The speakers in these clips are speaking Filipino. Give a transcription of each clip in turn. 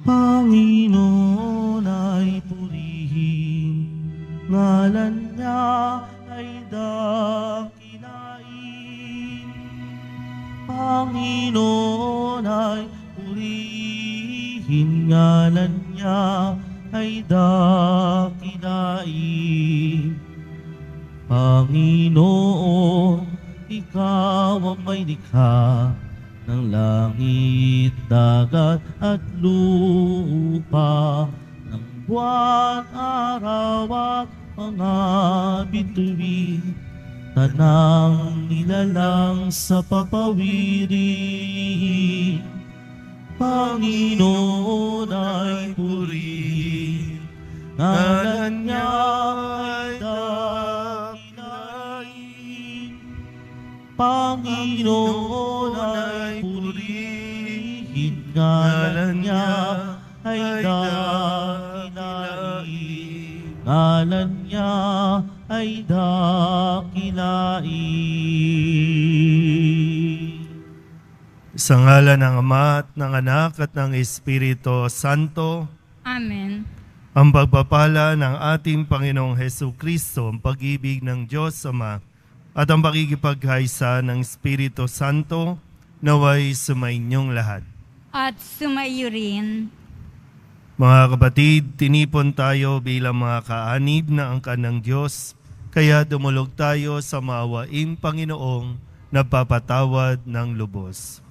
Panginoon ay purihin, ngalan niya ay dakilain. Panginoon ay purihin, ngalan niya ay dakilain. Panginoon, ikaw ang may likha ng langit, dagat at lupa, ng buwan, araw at mga bituin, tanang nilalang sa papawiri. Panginoon ay purihin, ngalan niya ay dakilain. Panginoon ay purihin, ngalan niya ay dakilain. Ngalan niya ay dakilain. Sa ngalan ng Ama at ng Anak at ng Espiritu Santo. Amen. Ang pagpapala ng ating Panginoong Hesukristo, ang pag-ibig ng Diyos Ama, at ang pakikipagkaisa ng Espiritu Santo naway sumainyong lahat. At sumaiyo rin. Mga kapatid, tinipon tayo bilang mga kaanib na angkan ng Diyos, kaya dumulog tayo sa maawaing Panginoong nagpapatawad ng lubos.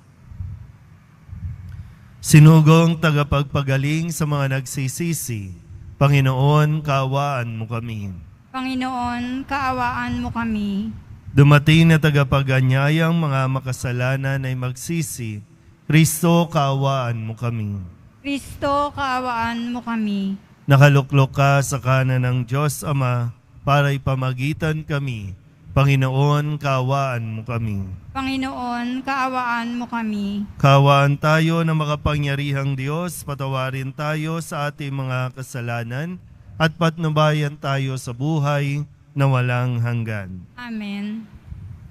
Sinugong tagapagpagaling sa mga nagsisisi, Panginoon, kaawaan mo kami. Panginoon, kaawaan mo kami. Dumating na tagapaganyayang mga makasalanan ay magsisi, Kristo, kaawaan mo kami. Kristo, kaawaan mo kami. Nakaluklok ka sa kanan ng Diyos Ama para ipamagitan kami. Panginoon, kaawaan mo kami. Panginoon, kaawaan mo kami. Kaawaan tayo na makapangyarihang Diyos, patawarin tayo sa ating mga kasalanan at patnubayan tayo sa buhay na walang hanggan. Amen.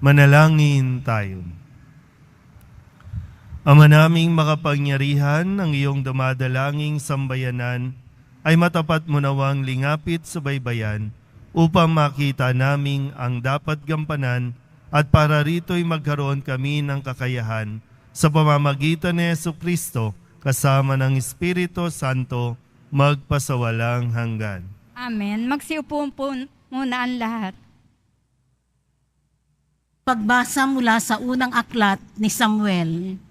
Manalangin tayo. Ama naming makapangyarihan, ang iyong dumadalanging sambayanan ay matapat mo nawang lingapit sa baybayan upang makita naming ang dapat gampanan at para rito'y magkaroon kami ng kakayahan sa pamamagitan ni Jesucristo kasama ng Espiritu Santo magpasawalang hanggan. Amen. Magsiupo po muna ang lahat. Pagbasa mula sa unang aklat ni Samuel.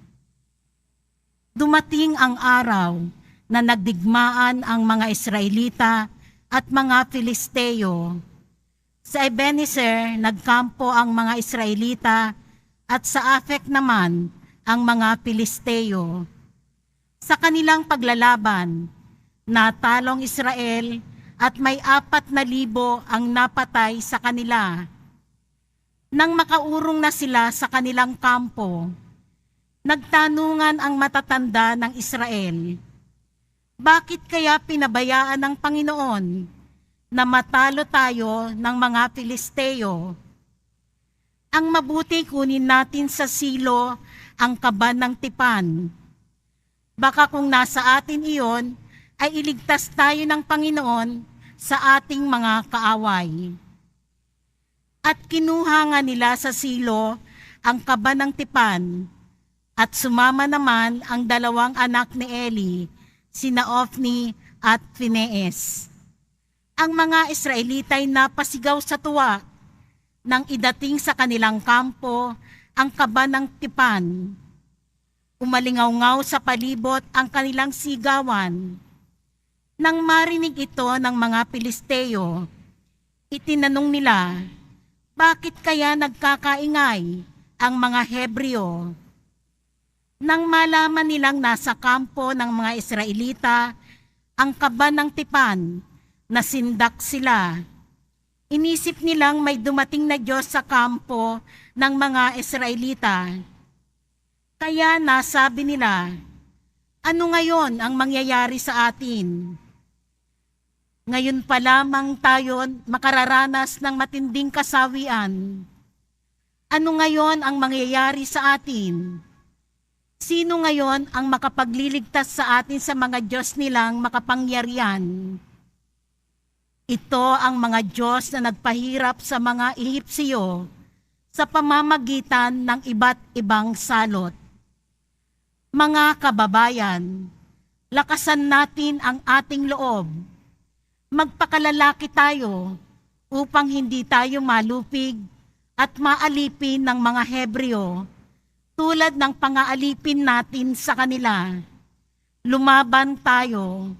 Dumating ang araw na nagdigmaan ang mga Israelita at mga Filisteo. Sa Ebenezer, nagkampo ang mga Israelita at sa Afek naman ang mga Filisteo. Sa kanilang paglalaban, natalong Israel at may 4,000 ang napatay sa kanila. Nang makaurong na sila sa kanilang kampo, nagtanungan ang matatanda ng Israel, bakit kaya pinabayaan ng Panginoon na matalo tayo ng mga Filisteo? Ang mabuti kunin natin sa Silo ang kaban ng tipan. Baka kung nasa atin iyon, ay iligtas tayo ng Panginoon sa ating mga kaaway. At kinuha nga nila sa Silo ang kaban ng tipan, at sumama naman ang 2 anak ni Eli, sina Ofni at Phinees. Ang mga Israelita ay napasigaw sa tuwa nang idating sa kanilang kampo ang kaban ng tipan. Umalingaw-ngaw sa palibot ang kanilang sigawan. Nang marinig ito ng mga Pilisteo, itinanong nila, bakit kaya nagkakaingay ang mga Hebreo? Nang malaman nilang nasa kampo ng mga Israelita ang kaban ng tipan, nasindak sila. Inisip nilang may dumating na Diyos sa kampo ng mga Israelita. Kaya nasabi nila, ano ngayon ang mangyayari sa atin? Ngayon pa lamang tayo makararanas ng matinding kasawian. Ano ngayon ang mangyayari sa atin? Sino ngayon ang makapagliligtas sa atin sa mga Diyos nilang makapangyarihan? Ito ang mga Diyos na nagpahirap sa mga Ehipsyo sa pamamagitan ng iba't ibang salot. Mga kababayan, lakasan natin ang ating loob. Magpakalalaki tayo upang hindi tayo malupig at maalipin ng mga Hebreo tulad ng pangaalipin natin sa kanila. Lumaban tayo.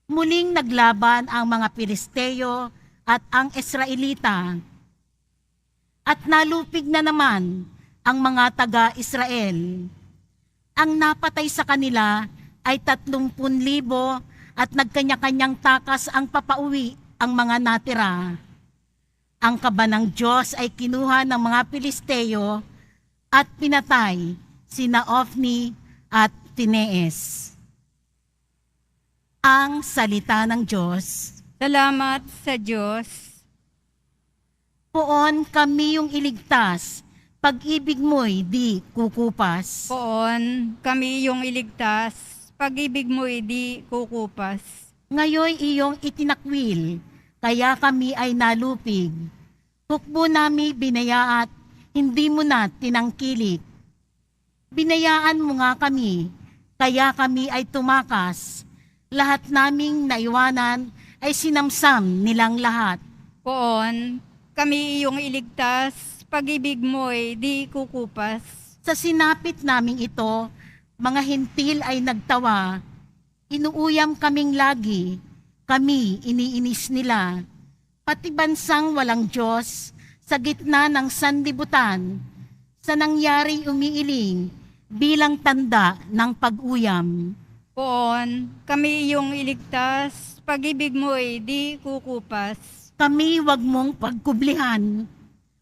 Muling naglaban ang mga Pilisteo at ang Israelita. At nalupig na naman ang mga taga-Israel. Ang napatay sa kanila ay 30,000 at nagkanya-kanyang takas ang papauwi ang mga natira. Ang kaba ng Diyos ay kinuha ng mga Pilisteo at pinatay sina Ofni at Phinees. Ang salita ng Diyos. Salamat sa Diyos. Poon kami yung iligtas, pag-ibig mo'y di kukupas. Poon kami iyong iligtas, pag-ibig mo'y di kukupas. Ngayon iyong itinakwil, kaya kami ay nalupig. Hukbo nami binayaat, hindi mo na tinangkilik. Binayaan mo nga kami, kaya kami ay tumakas. Lahat naming naiwanan ay sinamsam nilang lahat. Poon kami iyong iligtas, pag-ibig mo'y di kukupas. Sa sinapit naming ito, mga hintil ay nagtawa. Inuuyam kaming lagi, kami iniinis nila. Pati bansang walang Diyos, sa gitna ng sanlibutan, sa nangyari umiiling bilang tanda ng pag-uyam. Poon kami iyong iligtas, pag-ibig mo'y di kukupas. Kami wag mong pagkublihan,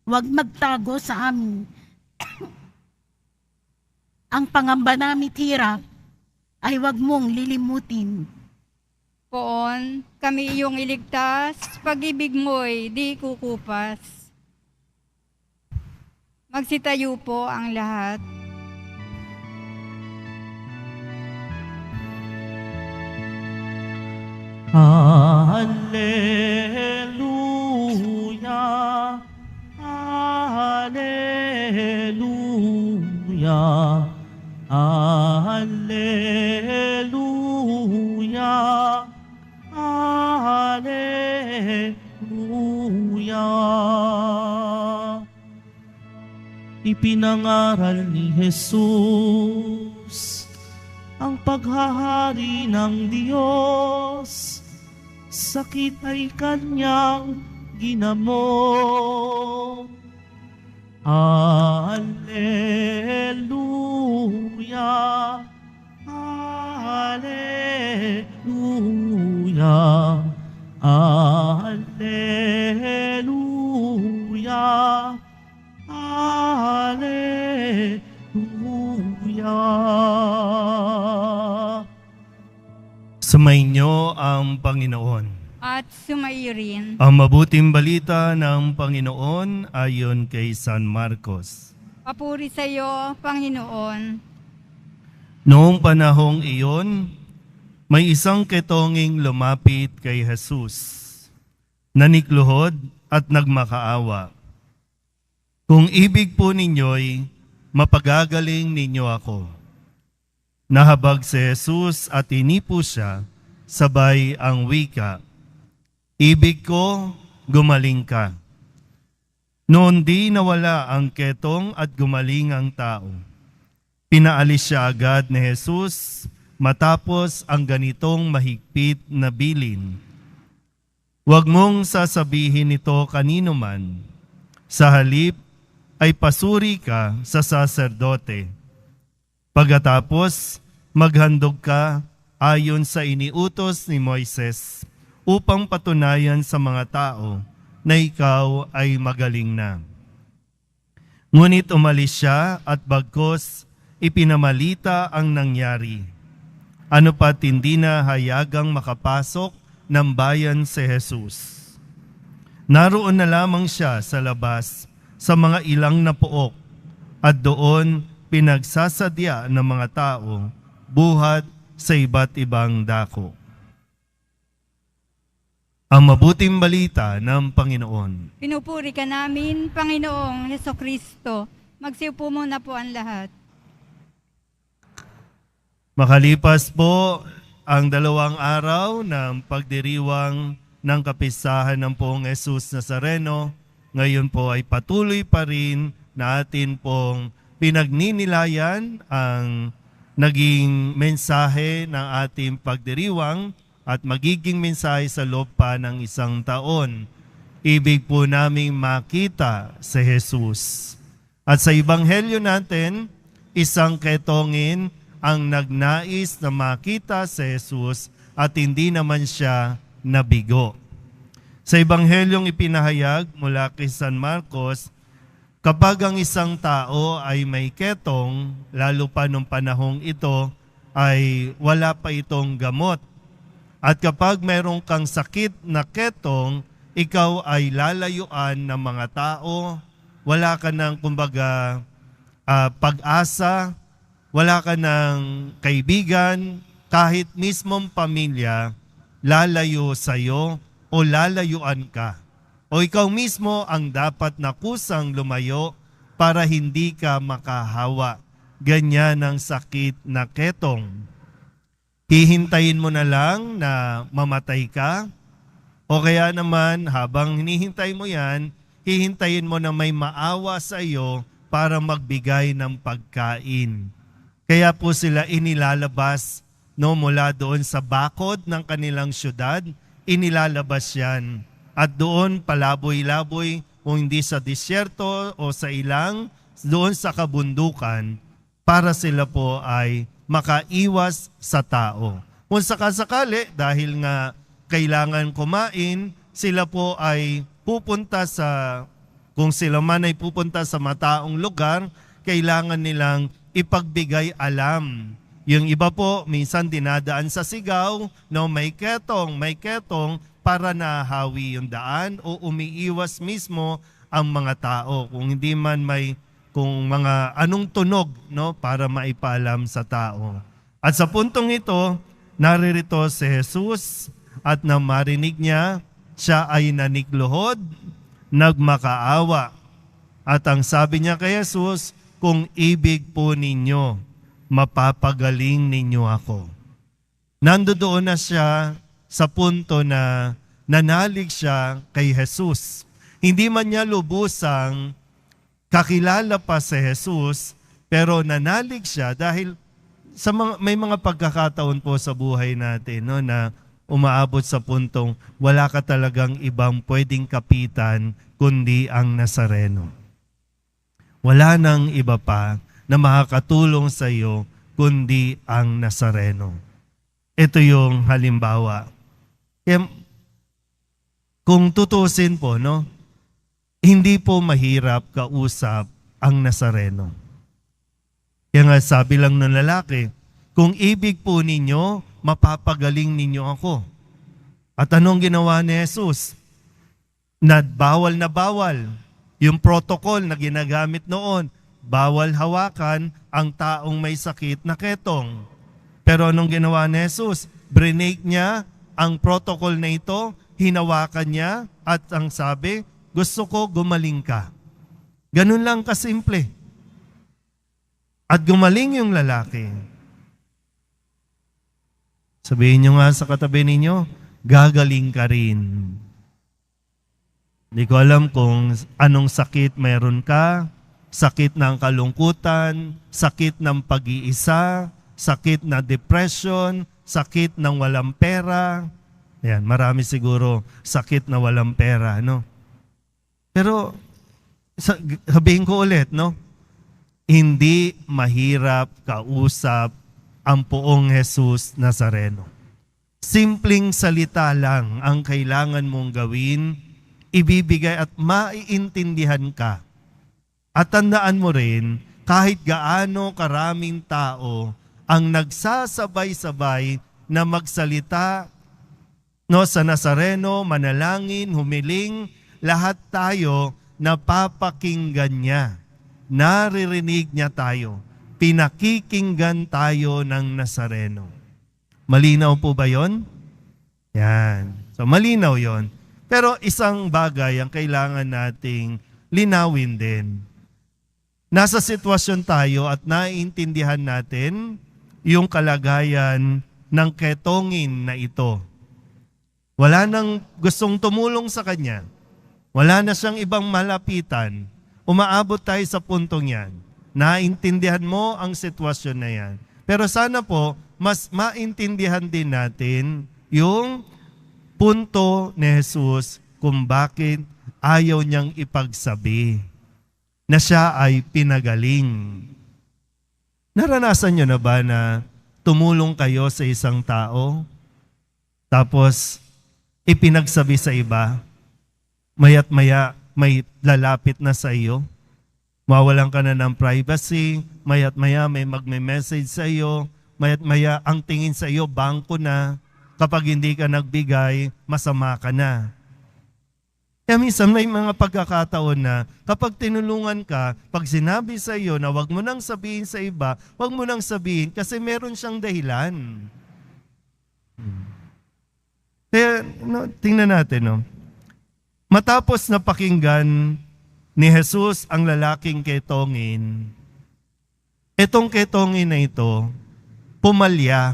wag magtago sa amin. Ang pangamba namit hirap ay wag mong lilimutin. Poon kami iyong iligtas, pag-ibig mo'y di kukupas. Magsitayo po ang lahat. Hallelujah, Hallelujah, Hallelujah, Hallelujah. Ipinangaral ni Jesus ang paghahari ng Diyos, sakit ay kanyang ginamot. Hallelujah, Hallelujah, Hallelujah, Hallelujah. Sumainyo ang Panginoon. At sumaiyo rin. Ang mabuting balita ng Panginoon ayon kay San Marcos. Papuri sa iyo, Panginoon. Noong panahong iyon, may isang ketonging lumapit kay Jesus, nanikluhod at nagmakaawa. Kung ibig po ninyo'y mapagagaling ninyo ako. Nahabag si Jesus at inipo siya, sabay ang wika, ibig ko, gumaling ka. Noon di nawala ang ketong at gumaling ang tao. Pinaalis siya agad ni Jesus matapos ang ganitong mahigpit na bilin. Huwag mong sasabihin ito kanino man. Sa halip ay pasuri ka sa saserdote. Pagkatapos, maghandog ka ayon sa iniutos ni Moises upang patunayan sa mga tao na ikaw ay magaling na. Ngunit umalis siya at bagkos ipinamalita ang nangyari. Ano pat hindi na hayagang makapasok ng bayan si Jesus. Naroon na lamang siya sa labas sa mga ilang na pook at doon pinagsasadya ng mga tao buhat sa iba't ibang dako. Ang mabuting balita ng Panginoon. Pinupuri ka namin, Panginoong Hesukristo. Magsiupo muna po ang lahat. Makalipas po ang 2 araw ng pagdiriwang ng kapistahan ng Poong Jesus Nazareno, ngayon po ay patuloy pa rin na atin pong pinagninilayan ang naging mensahe ng ating pagdiriwang at magiging mensahe sa loob pa ng 1 taon. Ibig po naming makita si Jesus. At sa Ebanghelyo natin, isang ketongin ang nagnais na makita si Jesus at hindi naman siya nabigo. Sa Ebanghelyong ipinahayag mula kay San Marcos, kapag ang isang tao ay may ketong, lalo pa nung panahong ito, ay wala pa itong gamot. At kapag mayroong kang sakit na ketong, ikaw ay lalayuan ng mga tao, wala ka ng kumbaga pag-asa, wala ka ng kaibigan, kahit mismong pamilya, lalayo sa'yo o lalayuan ka. O ikaw mismo ang dapat na kusang lumayo para hindi ka makahawa. Ganyan ang sakit na ketong. Hihintayin mo na lang na mamatay ka, o kaya naman habang hinihintay mo yan, hihintayin mo na may maawa sa iyo para magbigay ng pagkain. Kaya po sila inilalabas mula doon sa bakod ng kanilang syudad, inilalabas yan. At doon palaboy-laboy, kung hindi sa disyerto o sa ilang, doon sa kabundukan, para sila po ay makaiwas sa tao. Kung sakasakali, dahil nga kailangan kumain, sila po ay pupunta kung sila man ay pupunta sa mataong lugar, kailangan nilang ipagbigay alam. Yung iba po, minsan dinadaan sa sigaw, may ketong, para nahawi yung daan o umiiwas mismo ang mga tao. Kung hindi man kung mga anong tunog, para maipaalam sa tao. At sa puntong ito, naririto si Jesus at nang marinig niya, siya ay nanikluhod, nagmakaawa. At ang sabi niya kay Jesus, kung ibig po ninyo, mapapagaling ninyo ako. Nandoon na siya sa punto na nanalig siya kay Jesus. Hindi man niya lubusang kakilala pa si Jesus, pero nanalig siya dahil may mga pagkakataon po sa buhay natin na umaabot sa puntong wala ka talagang ibang pwedeng kapitan kundi ang Nazareno. Wala nang iba pa na makakatulong sa iyo kundi ang Nazareno. Ito yung halimbawa. Kaya, kung tutusin po, hindi po mahirap kausap ang Nazareno. Kaya nga sabi lang ng lalaki, kung ibig po ninyo, mapapagaling ninyo ako. At anong ginawa ni Jesus? Na bawal yung protocol na ginagamit noon, bawal hawakan ang taong may sakit na ketong. Pero anong ginawa ni Jesus? Brinake niya ang protocol na ito, hinawakan niya at ang sabi, gusto ko gumaling ka. Ganun lang kasimple. At gumaling yung lalaki. Sabihin niyo nga sa katabi ninyo, gagaling ka rin. Hindi ko alam kung anong sakit meron ka, sakit ng kalungkutan, sakit ng pag-iisa, sakit na depression, sakit ng walang pera. Ayan, marami siguro sakit na walang pera, Pero sabihin ko ulit, hindi mahirap kausap ang Poong Jesus Nazareno. Simpleng salita lang ang kailangan mong gawin, ibibigay at maiintindihan ka. At tandaan mo rin, kahit gaano karaming tao ang nagsasabay-sabay na magsalita sa Nazareno, manalangin, humiling, lahat tayo napapakinggan niya. Naririnig niya tayo. Pinakikinggan tayo ng Nazareno. Malinaw po ba yon? Yan. So malinaw yon. Pero isang bagay ang kailangan nating linawin din. Nasa sitwasyon tayo at naiintindihan natin yung kalagayan ng ketongin na ito. Wala nang gustong tumulong sa kanya. Wala na siyang ibang malapitan. Umaabot tayo sa puntong yan. Naintindihan mo ang sitwasyon na yan. Pero sana po, mas maintindihan din natin yung punto ni Jesus kung bakit ayaw niyang ipagsabi na siya ay pinagaling. Naranasan niyo na ba na tumulong kayo sa isang tao, tapos ipinagsabi sa iba, maya't maya may lalapit na sa iyo, mawalan ka na ng privacy, maya't maya may magme-message sa iyo, maya't maya ang tingin sa iyo, bangko na, kapag hindi ka nagbigay, masama ka na. Kaya minsan may mga pagkakataon na kapag tinulungan ka, pag sinabi sa iyo na wag mo nang sabihin sa iba, wag mo nang sabihin kasi meron siyang dahilan. Kaya tingnan natin. Matapos na pakinggan ni Jesus ang lalaking ketongin, itong ketongin na ito, pumalya,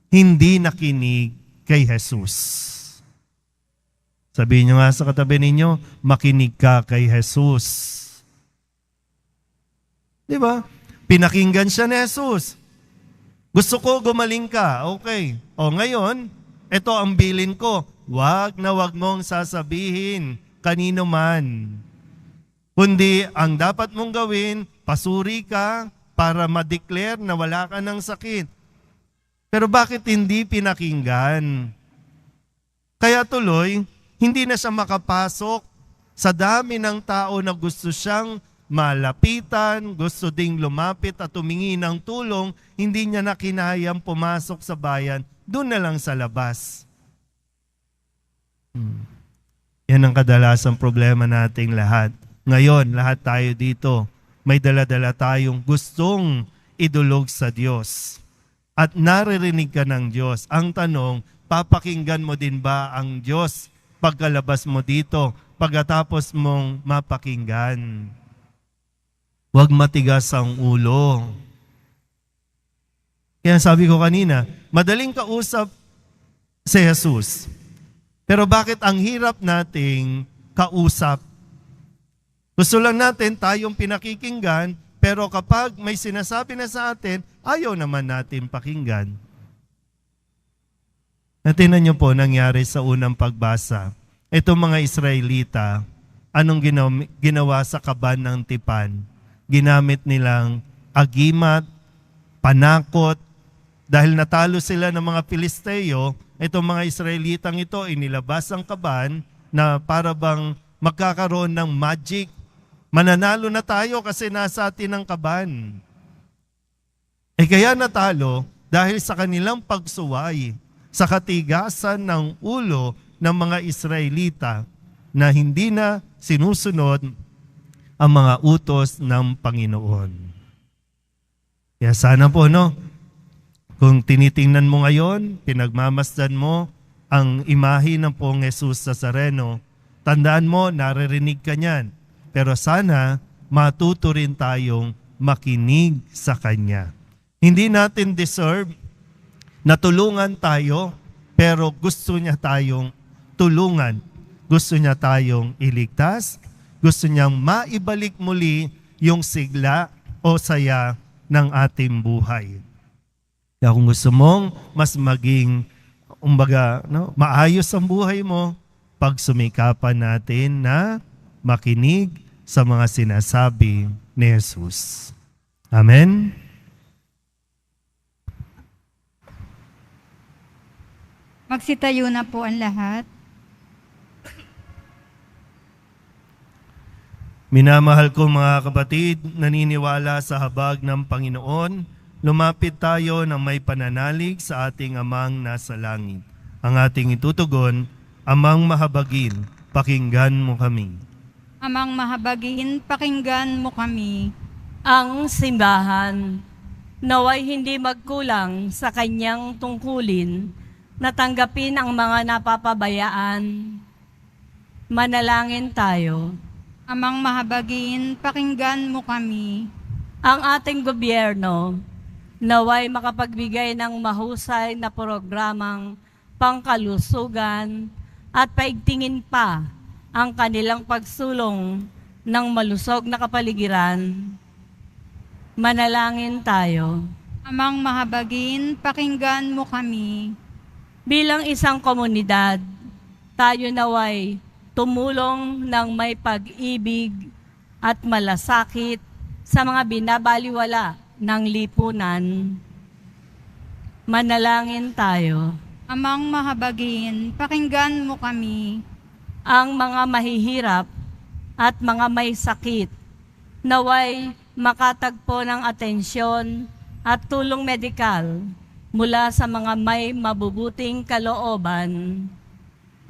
hindi nakinig kay Jesus. Sabihin nyo nga sa katabi ninyo, makinig ka kay Jesus. Di ba? Pinakinggan siya ni Jesus. Gusto ko gumaling ka. Okay. O ngayon, ito ang bilin ko. Wag na wag mong sasabihin kanino man. Kundi ang dapat mong gawin, pasuri ka para ma-declare na wala ka ng sakit. Pero bakit hindi pinakinggan? Kaya tuloy, hindi na siya makapasok sa dami ng tao na gusto siyang malapitan, gusto ding lumapit at humingi ng tulong, hindi niya na kinayang pumasok sa bayan, doon na lang sa labas. Yan ang kadalasang problema nating lahat. Ngayon, lahat tayo dito, may dala-dala tayong gustong idulog sa Diyos. At naririnig ka ng Diyos. Ang tanong, papakinggan mo din ba ang Diyos pagkalabas mo dito, pagkatapos mong mapakinggan? Huwag matigas ang ulo. Kaya sabi ko kanina, madaling kausap si Jesus. Pero bakit ang hirap nating kausap? Gusto lang natin tayong pinakikinggan, pero kapag may sinasabi na sa atin, ayaw naman natin pakinggan. Tingnan niyo po nangyari sa unang pagbasa. Itong mga Israelita, anong ginawa sa kaban ng tipan? Ginamit nilang agimat, panakot. Dahil natalo sila ng mga Pilisteo, itong mga Israelitang ito inilabas ang kaban na para bang magkakaroon ng magic. Mananalo na tayo kasi nasa atin ang kaban. Kaya natalo dahil sa kanilang pagsuway sa katigasan ng ulo ng mga Israelita na hindi na sinusunod ang mga utos ng Panginoon. Kaya sana po, kung tinitingnan mo ngayon, pinagmamasdan mo ang imahe ng Poong Jesus Nazareno, tandaan mo, naririnig ka niyan. Pero sana matuto rin tayong makinig sa Kanya. Hindi natin deserve na tulungan tayo, pero gusto niya tayong tulungan. Gusto niya tayong iligtas. Gusto niyang maibalik muli yung sigla o saya ng ating buhay. Kaya kung gusto mong mas maging maayos ang buhay mo, pagsumikapan natin na makinig sa mga sinasabi ni Jesus. Amen? Magsitayo na po ang lahat. Minamahal ko mga kapatid, naniniwala sa habag ng Panginoon, lumapit tayo ng may pananalig sa ating Amang nasa langit. Ang ating itutugon, Amang mahabagin, pakinggan mo kami. Amang mahabagin, pakinggan mo kami. Ang simbahan naway hindi magkulang sa kanyang tungkulin na tanggapin ang mga napapabayaan. Manalangin tayo. Amang mahabagin, pakinggan mo kami. Ang ating gobyerno naway makapagbigay ng mahusay na programang pangkalusugan at paigtingin pa ang kanilang pagsulong ng malusog na kapaligiran. Manalangin tayo. Amang mahabagin, pakinggan mo kami. Bilang isang komunidad, tayo naway tumulong ng may pag-ibig at malasakit sa mga binabaliwala ng lipunan. Manalangin tayo. Amang mahabagin, pakinggan mo kami. Ang mga mahihirap at mga may sakit naway makatagpo ng atensyon at tulong medikal mula sa mga may mabubuting kalooban.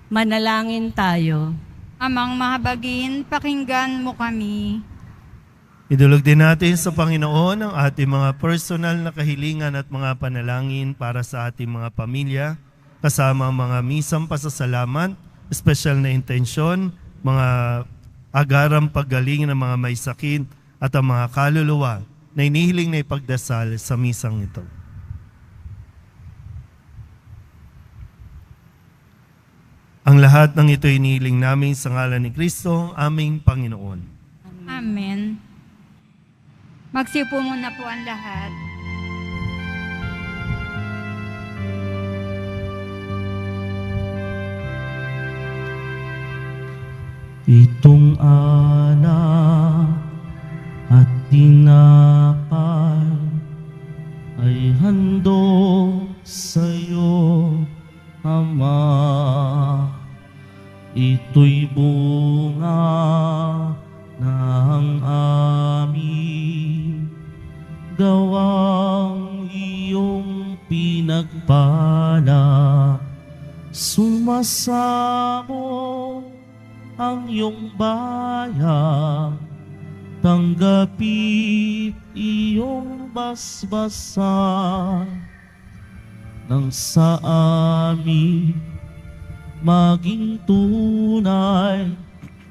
Manalangin tayo. Amang mahabagin, pakinggan mo kami. Idulog din natin sa Panginoon ang ating mga personal na kahilingan at mga panalangin para sa ating mga pamilya, kasama ang mga misang pasasalamat, espesyal na intensyon, mga agarang paggaling ng mga may sakit at ang mga kaluluwa na inihiling na ipagdasal sa misang ito. Ang lahat ng ito inihiling namin sa ngalan ni Kristo, aming Panginoon. Amen. Magsiupo muna po ang lahat. Itong anak at tinapay ay handog sa'yo, Ama. Ito'y bunga ng aming gawang iyong pinagpala. Sumasamo ang iyong bayan, tanggapit iyong basbasan, nang sa amin maging tunay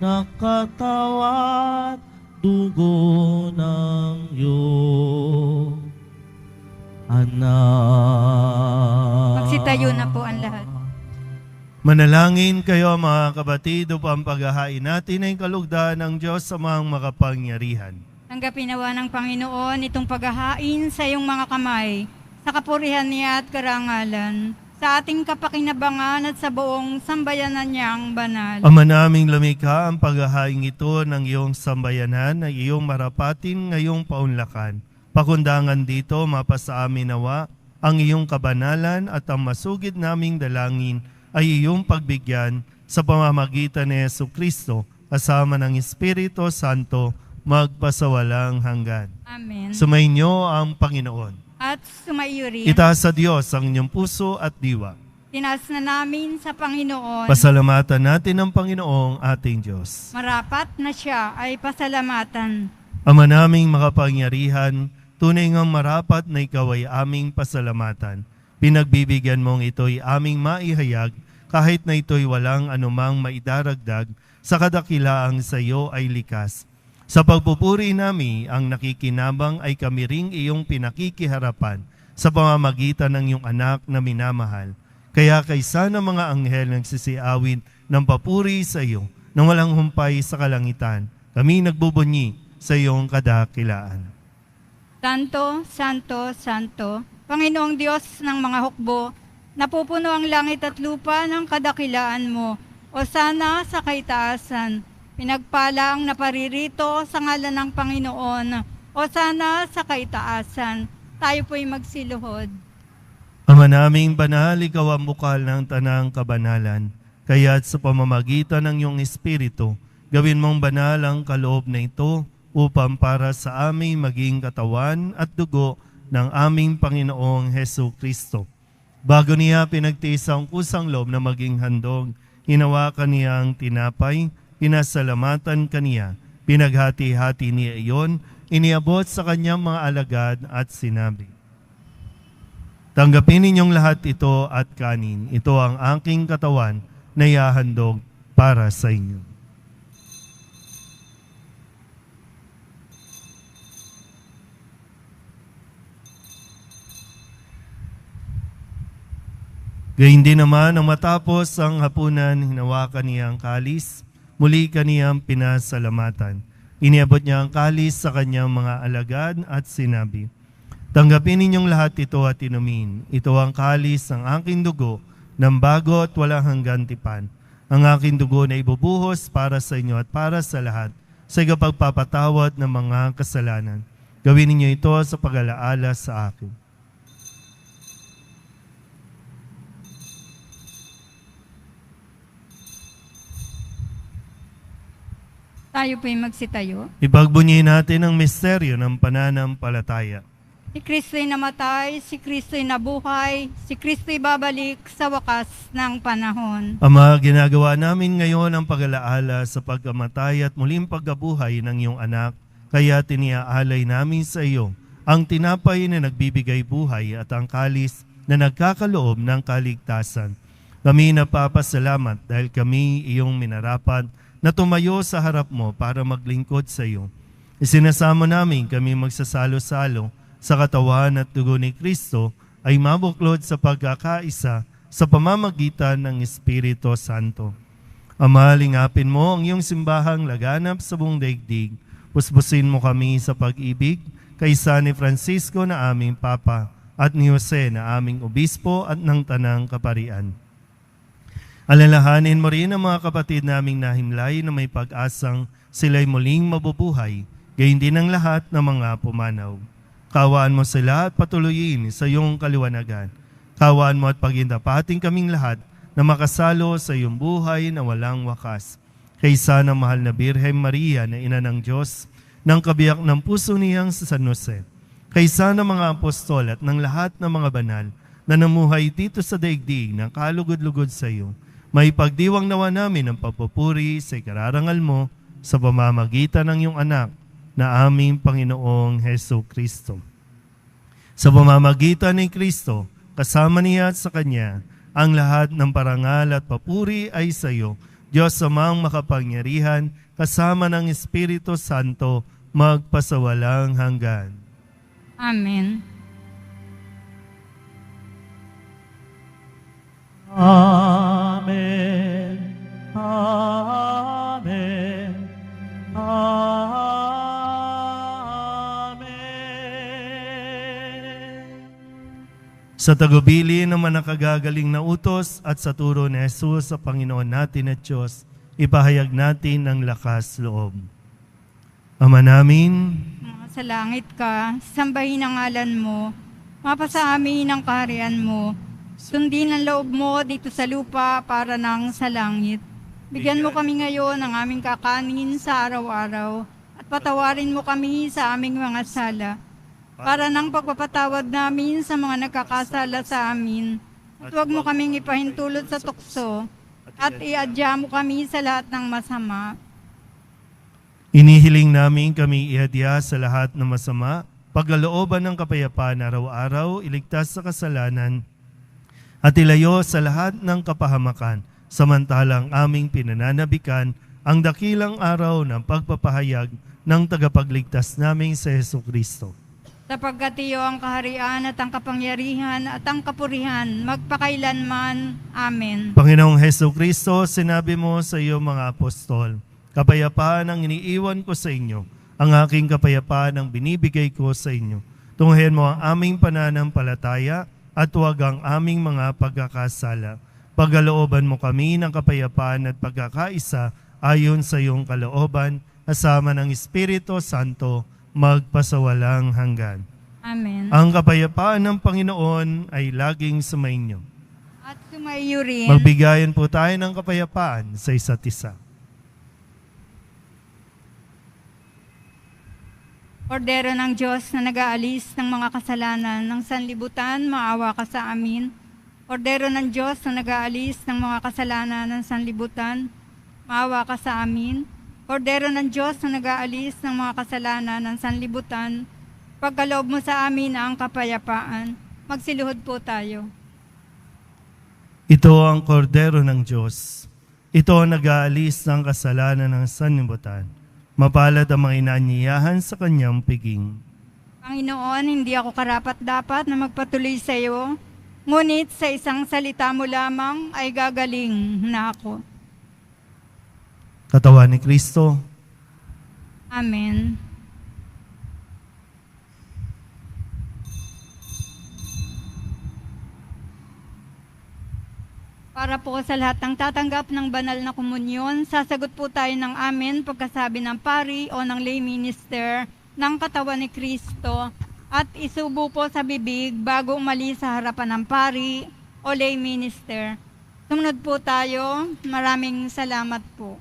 na katawan, dugo ng iyong anak. Magsitayo na po ang lahat. Manalangin kayo mga kapatid upang paghahain natin ay kalugdan ng Diyos sa mga makapangyarihan. Tanggapin nawa ng Panginoon itong paghahain sa iyong mga kamay, sa kapurihan niya at karangalan, sa ating kapakinabangan at sa buong sambayanan niyang banal. Ama naming lumikha, ang paghahain ito ng iyong sambayanan ay iyong marapatin ngayong paunlakan. Pakundangan dito, mapasa amin nawa ang iyong kabanalan at ang masugid naming dalangin ay iyong pagbigyan sa pamamagitan ni Jesucristo kasama ng Espiritu Santo magpasawalang hanggan. Amen. Sumainyo ang Panginoon. At sumaiyo rin. Itaas sa Diyos ang inyong puso at diwa. Tinaas na namin sa Panginoon. Pasalamatan natin ang Panginoong ating Diyos. Marapat na siya ay pasalamatan. Ama naming makapangyarihan, tunay ngang marapat na ikaw ay aming pasalamatan. Pinagbibigyan mong ito'y aming maihayag kahit na ito'y walang anumang maidaragdag sa kadakilaang sa iyo ay likas. Sa pagpupuri namin, ang nakikinabang ay kami ring iyong pinakikiharapan sa pamamagitan ng iyong anak na minamahal. Kaya kaysa ng mga anghel nagsisiawin ng papuri sa iyo nang walang humpay sa kalangitan, kami nagbubunyi sa iyong kadakilaan. Santo, Santo, Santo, Panginoong Diyos ng mga hukbo, napupuno ang langit at lupa ng kadakilaan mo. O sana sa kaitaasan, pinagpala ang naparirito sa ngalan ng Panginoon. O sana sa kaitaasan, tayo po'y magsiluhod. Ama naming banal, ikaw ang bukal ng tanang kabanalan. Kaya't sa pamamagitan ng iyong Espiritu, gawin mong banal ang kaloob na ito upang para sa aming maging katawan at dugo ng aming Panginoong Jesucristo. Bago niya pinagtiis ang kusang loob na maging handog, hinawakan niya ang tinapay, pinasalamatan kaniya. Pinaghati-hati niya iyon, iniabot sa kanyang mga alagad at sinabi, tanggapin ninyong lahat ito at kanin. Ito ang aking katawan na ihahandog para sa inyo. Gayun din naman, nang matapos ang hapunan, hinawakan niya ang kalis, muli kaniyang pinasalamatan. Iniabot niya ang kalis sa kanyang mga alagad at sinabi, tanggapin ninyong lahat ito at inumin. Ito ang kalis ng aking dugo, ng bago at walang hanggang tipan. Ang aking dugo na ibubuhos para sa inyo at para sa lahat, sa ikapagpapatawad ng mga kasalanan. Gawin ninyo ito sa pag-alaala sa akin. Tayo po'y magsitayo. Ipagbunyi natin ang misteryo ng pananampalataya. Si Kristo'y namatay, si Kristo'y nabuhay, si Kristo'y babalik sa wakas ng panahon. Ama, ginagawa namin ngayon ang pag-alaala sa pagkamatay at muling pagkabuhay ng iyong anak, kaya tiniaalay namin sa iyo ang tinapay na nagbibigay buhay at ang kalis na nagkakaloob ng kaligtasan. Kami napapasalamat dahil kami iyong minarapat na tumayo sa harap mo para maglingkod sa iyo. Isinasamo namin kami magsasalo-salo sa katawan at dugo ni Kristo ay mabuklod sa pagkakaisa sa pamamagitan ng Espiritu Santo. Ama, lingapin mo ang iyong simbahang laganap sa buong daigdig. Puspusin mo kami sa pag-ibig kaysa ni Francisco na aming Papa at ni Jose na aming Obispo at ng Tanang Kaparian. Alalahanin mo rin ang mga kapatid naming nahimlay na may pag-asang sila'y muling mabubuhay, gayon din ang lahat ng mga pumanaw. Kawaan mo sila at patuloyin sa iyong kaliwanagan. Kawaan mo at pagindapating kaming lahat na makasalo sa iyong buhay na walang wakas. Kaysa ng mahal na Birhen Maria na ina ng Diyos, ng kabiyak ng puso niyang sa San Jose. Kaysa ng mga apostol at ng lahat ng mga banal na namuhay dito sa daigdig ng kalugod-lugod sa iyo, may pagdiwang nawa namin ang pagpupuri sa ikararangal mo sa pamamagitan ng iyong anak na aming Panginoong Heso Kristo. Sa pamamagitan ni Kristo, kasama niya at sa Kanya, ang lahat ng parangal at papuri ay sa iyo, Diyos amang makapangyarihan, kasama ng Espiritu Santo, magpasawalang hanggan. Amen. Amen. Amen. Amen. Sa tagubili ng manakagagaling na utos at sa turo ni Jesus sa Panginoon natin at Diyos, ipahayag natin ang lakas loob. Ama namin, Sa langit ka, sambahin ang ngalan mo, mapasa amin ang kaharian mo, sundin ang loob mo dito sa lupa para nang sa langit. Bigyan mo kami ngayon ng aming kakanin sa araw-araw at patawarin mo kami sa aming mga sala para nang pagpapatawad namin sa mga nagkakasala sa amin. At huwag mo kaming ipahintulot sa tukso at iadya mo kami sa lahat ng masama. inihiling namin kami ihadya sa lahat ng masama, pagkalooban ng kapayapaan araw-araw, iligtas sa kasalanan, at ilayo sa lahat ng kapahamakan, samantalang aming pinananabikan ang dakilang araw ng pagpapahayag ng tagapagligtas naming sa Heso Kristo. Sapagkat iyo ang kaharian at ang kapangyarihan at ang kapurihan, magpakailanman. Amen. Panginoong Heso Kristo, sinabi mo sa iyo mga apostol, kapayapaan ang iniiwan ko sa inyo, ang aking kapayapaan ang binibigay ko sa inyo. Tunghayan mo ang aming pananampalataya at huwag ang aming mga pagkakasala. Pagkalooban mo kami ng kapayapaan at pagkakaisa ayon sa iyong kalooban, kasama ng Espiritu Santo, magpasawalang hanggan. Amen. Ang kapayapaan ng Panginoon ay laging sumainyo. At sumaiyo rin. Magbigayan po tayo ng kapayapaan sa isa't isa. Kordero ng Diyos na nag-aalis ng mga kasalanan ng sanlibutan, maawa ka sa amin. Kordero ng Diyos na nag-aalis ng mga kasalanan ng sanlibutan, Maawa ka sa amin. Kordero ng Diyos na nag-aalis ng mga kasalanan ng sanlibutan, pagkaloob mo sa amin ang kapayapaan. Magsiluhod po tayo. Ito ang kordero ng Diyos. Ito ang nag-aalis ng kasalanan ng sanlibutan. Mapalad ang mga inaanyayahan sa kanyang piging. Panginoon, hindi ako karapat-dapat na magpatuloy sa iyo, ngunit sa isang salita mo lamang ay gagaling na ako. Katawan ni Kristo. Amen. Para po sa lahat ng tatanggap ng banal na komunyon, sasagot po tayo ng amen pagkasabi ng pari o ng lay minister ng katawan ni Kristo at isubo po sa bibig bago umalis sa harapan ng pari o lay minister. Sumunod po tayo. Maraming salamat po.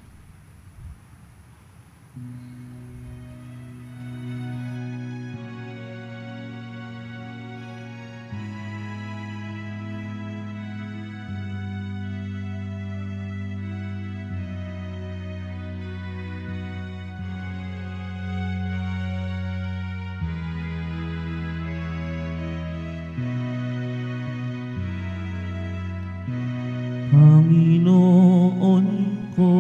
Panginoon ko,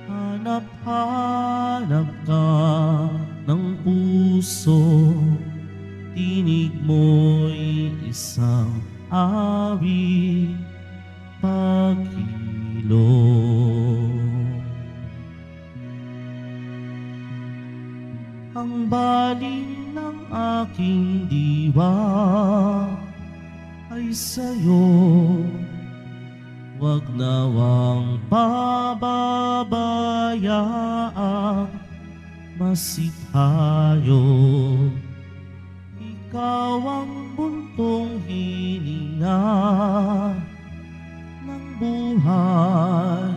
hanap-hanap ka ng puso, tinig mo'y isang awit, pag-ilong. Ang baling ng aking diwa ay sa'yo, wag nawang pababayaang masitayo. Ikaw ang buntong hininga ng buhay,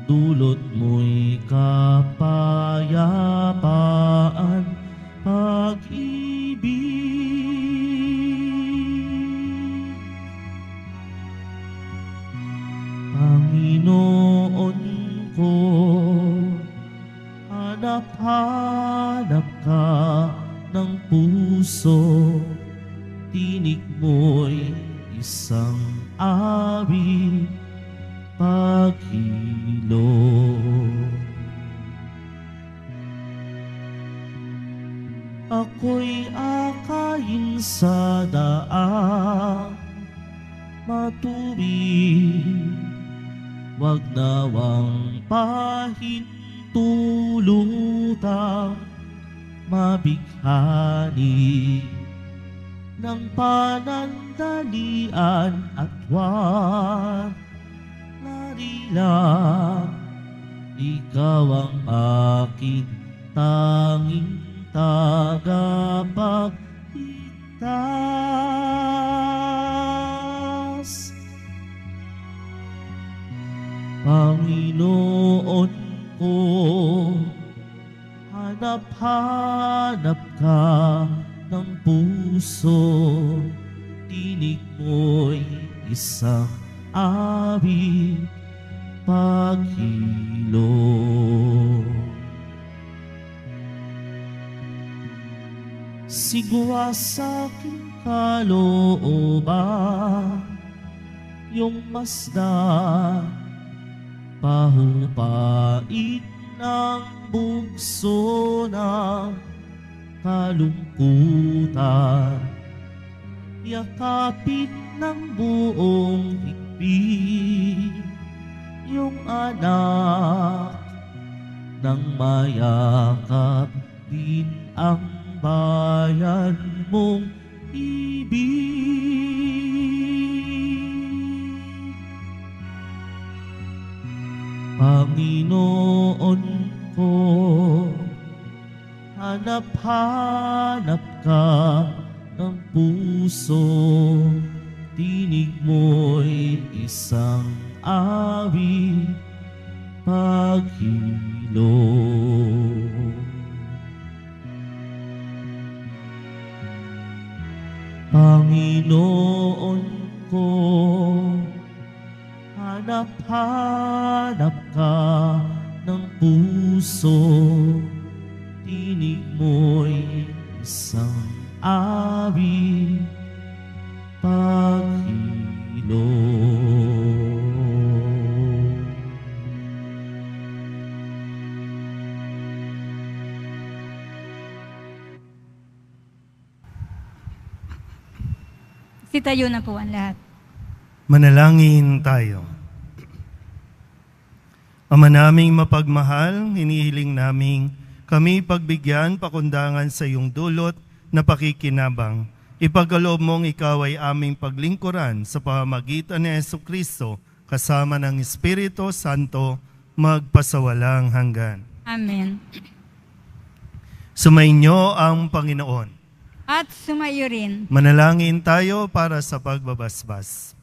dulot mo'y kapayapaan, pag-ibig. Panginoon ko, hanap-hanap ka ng puso, tinig mo'y isang awit, pag-ilong. Ako'y akayin sa daang matuwid, wag nawang pahintulutang mabighani ng panandalian at wag narilang. Ikaw ang aking tanging tagapagligtas. Panginoon ko, hanap-hanap ka ng puso, tinig mo'y isang awit, pag-ilong. Sigwa sa'king kalooban, yung masdan, pahupait ng bugso ng kalungkutan, yakapit ng buong higpit yung anak, nang mayakap din ang bayan mong ibig. Panginoon ko, hanap-hanap ka ng puso, tinig mo'y isang awit, pag-ilong. Panginoon ko, hanap ka ng puso, tinig mo'y isang ari, paghilom. Sitayo na po ang lahat. Manalangin tayo. Ama naming mapagmahal, hinihiling naming kami pagbigyan pakundangan sa iyong dulot na pakikinabang. Ipagkaloob mong ikaw ay aming paglingkuran sa pamamagitan ni Jesucristo kasama ng Espiritu Santo magpasawalang hanggan. Amen. Sumainyo ang Panginoon. At sumayo rin. Manalangin tayo para sa pagbabasbas.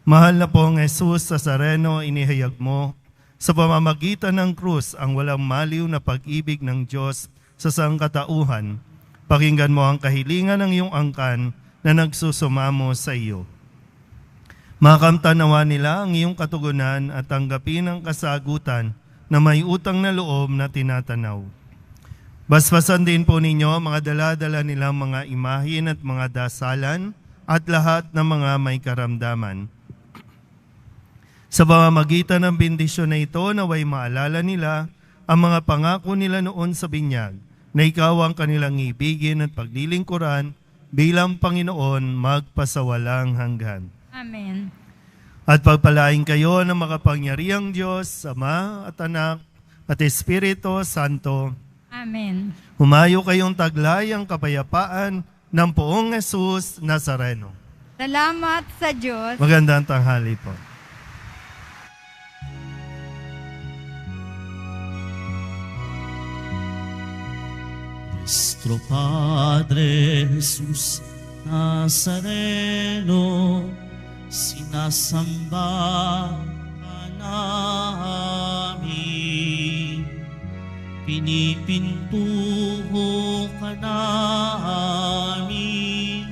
Mahal na pong Jesus Nazareno, inihayag mo sa pamamagitan ng krus ang walang maliw na pag-ibig ng Diyos sa sangkatauhan. Pakinggan mo ang kahilingan ng iyong angkan na nagsusumamo sa iyo. Makamtanawa nila ang iyong katugunan at tanggapin ang kasagutan na may utang na loob na tinatanaw. Basbasan din po ninyo mga dala-dala nilang mga imahin at mga dasalan at lahat ng mga may karamdaman. Sa pamamagitan ng bendisyon na ito, naway maalala nila ang mga pangako nila noon sa binyag, na ikaw ang kanilang ibigin at paglilingkuran bilang Panginoon magpasawalang hanggan. Amen. At pagpalain kayo ng makapangyarihang Diyos, Ama at Anak at Espiritu Santo. Amen. Humayo kayong taglay ang kapayapaan ng poong Jesus Nazareno. Salamat sa Diyos. Magandang tanghali po. Nuestro Padre Jesus Nazareno, sinasamba ka namin, pinipintuho ka namin,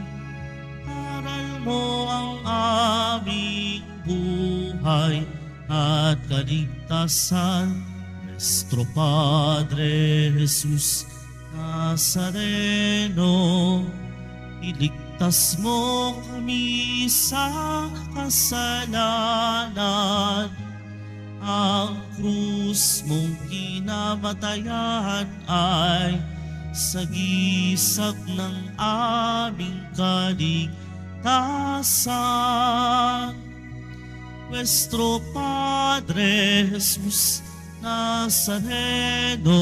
aral mo ang aming buhay at kaligtasan. Nuestro Padre Jesus Nazareno, iligtas mo kami sa kasalanan. Ang krus mong kinamatayan ay sagisag ng aming kaligtasan. Nuestro Padre Jesus Nazareno,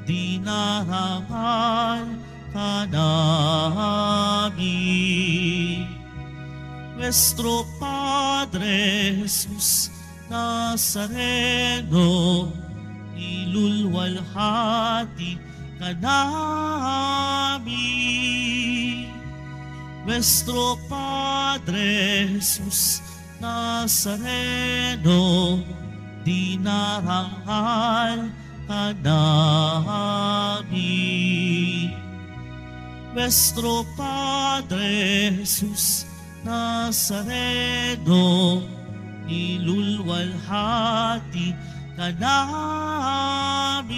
dinarangal ka namin. Nuestro Padre Jesus Nazareno, ilulwalhati ka namin. Nuestro Padre Jesus Nazareno, dinarangal ka namin. Nuestro Padre Jesus Nazareno, ilulwalhati ka namin.